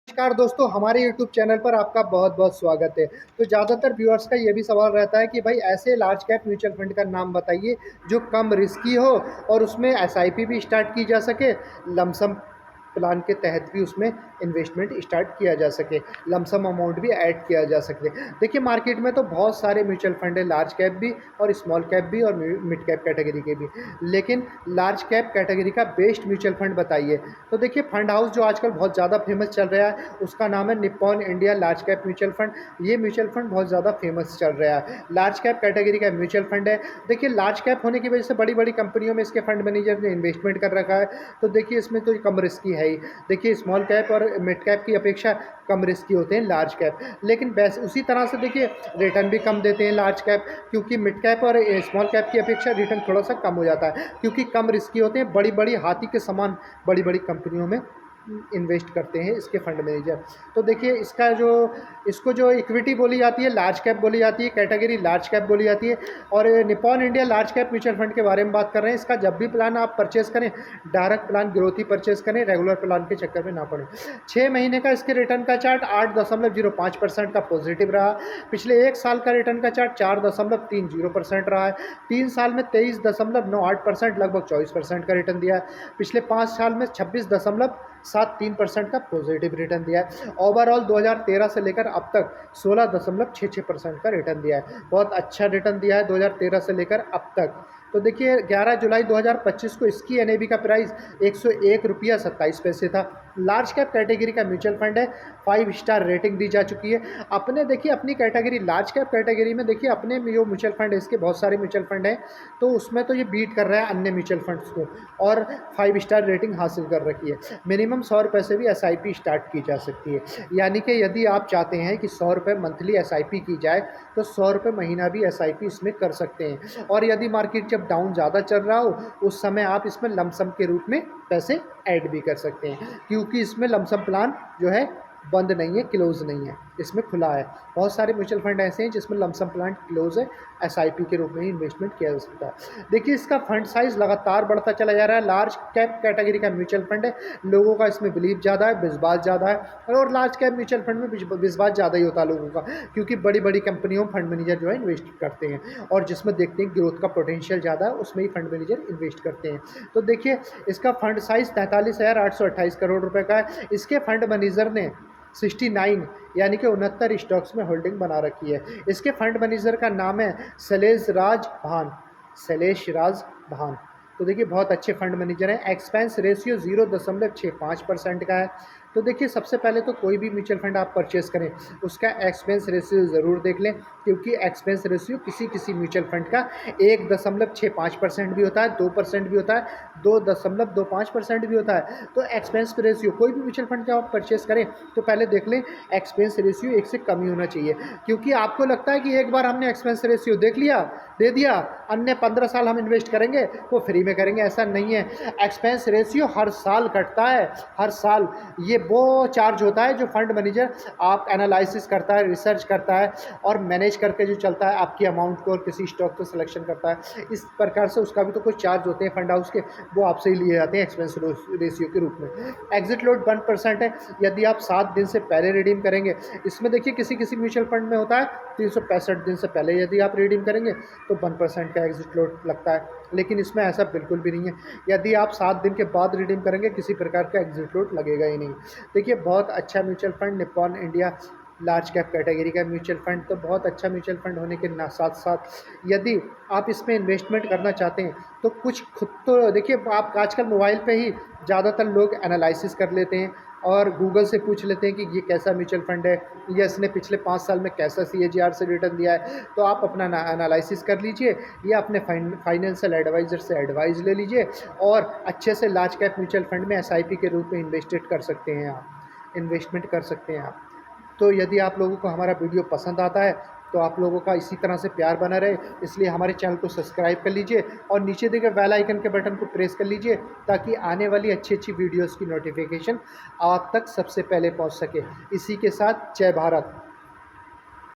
नमस्कार दोस्तों, हमारे YouTube चैनल पर आपका बहुत-बहुत स्वागत है। तो ज़्यादातर व्यूअर्स का ये भी सवाल रहता है कि भाई ऐसे लार्ज कैप म्यूचुअल फंड का नाम बताइए जो कम रिस्की हो और उसमें एसआईपी भी स्टार्ट की जा सके, लमसम प्लान के तहत भी उसमें इन्वेस्टमेंट स्टार्ट किया जा सके, लमसम अमाउंट भी ऐड किया जा सके। देखिए मार्केट में तो बहुत सारे म्यूचुअल फंड है, लार्ज कैप भी और स्मॉल कैप भी और मिड कैप कैटेगरी के भी, लेकिन लार्ज कैप कैटेगरी का बेस्ट म्यूचुअल फंड बताइए। तो देखिए फंड हाउस जो आजकल बहुत ज़्यादा फेमस चल रहा है उसका नाम है Nippon India large cap mutual fund. ये म्यूचुअल फंड बहुत ज़्यादा फेमस चल रहा है, लार्ज कैप कैटेगरी का म्यूचुअल फंड है। देखिए लार्ज कैप होने की वजह से बड़ी बड़ी कंपनियों में इसके फंड मैनेजर ने इन्वेस्टमेंट कर रखा है, तो देखिए इसमें तो कम रिस्की है ही। देखिए स्मॉल कैप और मिड कैप की अपेक्षा कम रिस्की होते हैं लार्ज कैप, लेकिन वैसे उसी तरह से देखिए रिटर्न भी कम देते हैं लार्ज कैप, क्योंकि मिड कैप और स्मॉल कैप की अपेक्षा रिटर्न थोड़ा सा कम हो जाता है, क्योंकि कम रिस्की होते हैं। बड़ी बड़ी हाथी के समान बड़ी बड़ी कंपनियों में इन्वेस्ट करते हैं इसके फंड मैनेजर। तो देखिए इसको जो इक्विटी बोली जाती है लार्ज कैप बोली जाती है, कैटेगरी लार्ज कैप बोली जाती है। और Nippon India large cap mutual fund के बारे में बात कर रहे हैं। इसका जब भी प्लान आप परचेस करें, डायरेक्ट प्लान ग्रोथ ही परचेस करें, रेगुलर प्लान के चक्कर में ना पड़े। 6 महीने का इसके रिटर्न का चार्ट 8.05% का पॉजिटिव रहा। पिछले 1 साल का रिटर्न का चार्ट 4.30% रहा है। 3 साल में 23.98%, लगभग 24% का रिटर्न दिया है। पिछले 5 साल में 26.73% का पॉजिटिव रिटर्न दिया है। ओवरऑल 2013 से लेकर अब तक 16.66% का रिटर्न दिया है। बहुत अच्छा रिटर्न दिया है 2013 से लेकर अब तक। तो देखिए 11 जुलाई 2025 को इसकी एनएवी का प्राइस 101 रुपया 27 पैसे था। लार्ज कैप कैटेगरी का म्यूचुअल फंड है, 5 स्टार रेटिंग दी जा चुकी है। अपने देखिए अपनी कैटेगरी लार्ज कैप कैटेगरी में देखिए अपने जो म्यूचुअल फंड है, इसके बहुत सारे म्यूचुअल फंड हैं, तो उसमें तो ये बीट कर रहा है अन्य म्यूचुअल फंड्स को और 5 स्टार रेटिंग हासिल कर रखी है। मिनिमम 100 रुपये से भी एसआईपी स्टार्ट की जा सकती है, यानी कि यदि आप चाहते हैं कि 100 रुपये मंथली एसआईपी की जाए तो 100 रुपये महीना भी एसआईपी इसमें कर सकते हैं। और यदि मार्केट जब डाउन ज़्यादा चल रहा हो उस समय आप इसमें लमसम के रूप में पैसे ऐड भी कर सकते हैं, क्योंकि इसमें लमसम प्लान जो है बंद नहीं है, क्लोज नहीं है, इसमें खुला है। बहुत सारे म्यूचुअल फंड ऐसे हैं जिसमें लमसम प्लान क्लोज है, एसआईपी के रूप में ही इन्वेस्टमेंट किया जा सकता है। देखिए इसका फंड साइज लगातार बढ़ता चला जा रहा है। लार्ज कैप कैटेगरी का म्यूचुअल फंड है, लोगों का इसमें बिलीव ज़्यादा है, विश्वास ज़्यादा है। और लार्ज कैप म्यूचुअल फंड में विश्वास ज़्यादा ही होता है लोगों का, क्योंकि बड़ी बड़ी कंपनियों में फंड मैनेजर जो है इन्वेस्ट करते हैं, और जिसमें देखते हैं ग्रोथ का पोटेंशियल ज़्यादा है उसमें ही फंड मैनेजर इन्वेस्ट करते हैं। तो देखिए इसका फंड साइज 43,828 करोड़ रुपये का है। इसके फंड मैनेजर ने 69 यानी कि 69 स्टॉक्स में होल्डिंग बना रखी है। इसके फंड मैनेजर का नाम है शैलेश राज भान। तो देखिए बहुत अच्छे फंड मैनेजर हैं। एक्सपेंस रेशियो 0.65% का है। तो देखिए सबसे पहले तो कोई भी म्यूचुअल फंड आप परचेस करें उसका एक्सपेंस रेशियो ज़रूर देख लें, क्योंकि एक्सपेंस रेशियो किसी म्यूचुअल फंड का 1.65% भी होता है, 2% भी होता है, 2.25% भी होता है। तो एक्सपेंस रेशियो कोई भी म्यूचुअल फंड जब आप परचेस करें तो पहले देख लें एक्सपेंस रेशियो 1 से कम ही होना चाहिए, क्योंकि आपको लगता है कि एक बार हमने एक्सपेंस रेशियो देख लिया, दे दिया, अन्य 15 साल हम इन्वेस्ट करेंगे वो फ्री में करेंगे, ऐसा नहीं है। एक्सपेंस रेशियो हर साल कटता है, हर साल। ये वो चार्ज होता है जो फंड मैनेजर आप एनालिसिस करता है, रिसर्च करता है और मैनेज करके जो चलता है आपकी अमाउंट को और किसी स्टॉक को सिलेक्शन करता है। इस प्रकार से उसका भी तो कुछ चार्ज होते हैं फंड हाउस के, वो आपसे ही लिए जाते हैं एक्सपेंस रेशियो के रूप में। एग्जिट लोड 1% है यदि आप 7 दिन से पहले रिडीम करेंगे। इसमें देखिए किसी म्यूचुअल फंड में होता है 365 दिन से पहले यदि आप रिडीम करेंगे तो 1% का एग्जिट लोड लगता है, लेकिन इसमें ऐसा बिल्कुल भी नहीं है। यदि आप 7 दिन के बाद रिडीम करेंगे किसी प्रकार का एग्जिट लोड लगेगा ही नहीं। देखिए बहुत अच्छा mutual fund Nippon India large cap category का म्यूचुअल फंड, तो बहुत अच्छा म्यूचुअल फंड होने के साथ साथ यदि आप इसमें इन्वेस्टमेंट करना चाहते हैं तो कुछ खुद तो देखिए आप आजकल मोबाइल पे ही ज़्यादातर लोग एनालिसिस कर लेते हैं और गूगल से पूछ लेते हैं कि ये कैसा म्यूचुअल फंड है, या इसने पिछले 5 साल में कैसा CAGR से रिटर्न दिया है। तो आप अपना एनालिसिस कर लीजिए या अपने फाइनेंशियल एडवाइज़र से एडवाइस ले लीजिए और अच्छे से लार्ज कैप म्यूचुअल फंड में SIP के रूप में इन्वेस्टमेंट कर सकते हैं आप। तो यदि आप लोगों को हमारा वीडियो पसंद आता है तो आप लोगों का इसी तरह से प्यार बना रहे, इसलिए हमारे चैनल को सब्सक्राइब कर लीजिए और नीचे दिए गए बेल आइकन के बटन को प्रेस कर लीजिए, ताकि आने वाली अच्छी वीडियोस की नोटिफिकेशन आप तक सबसे पहले पहुंच सके। इसी के साथ जय भारत।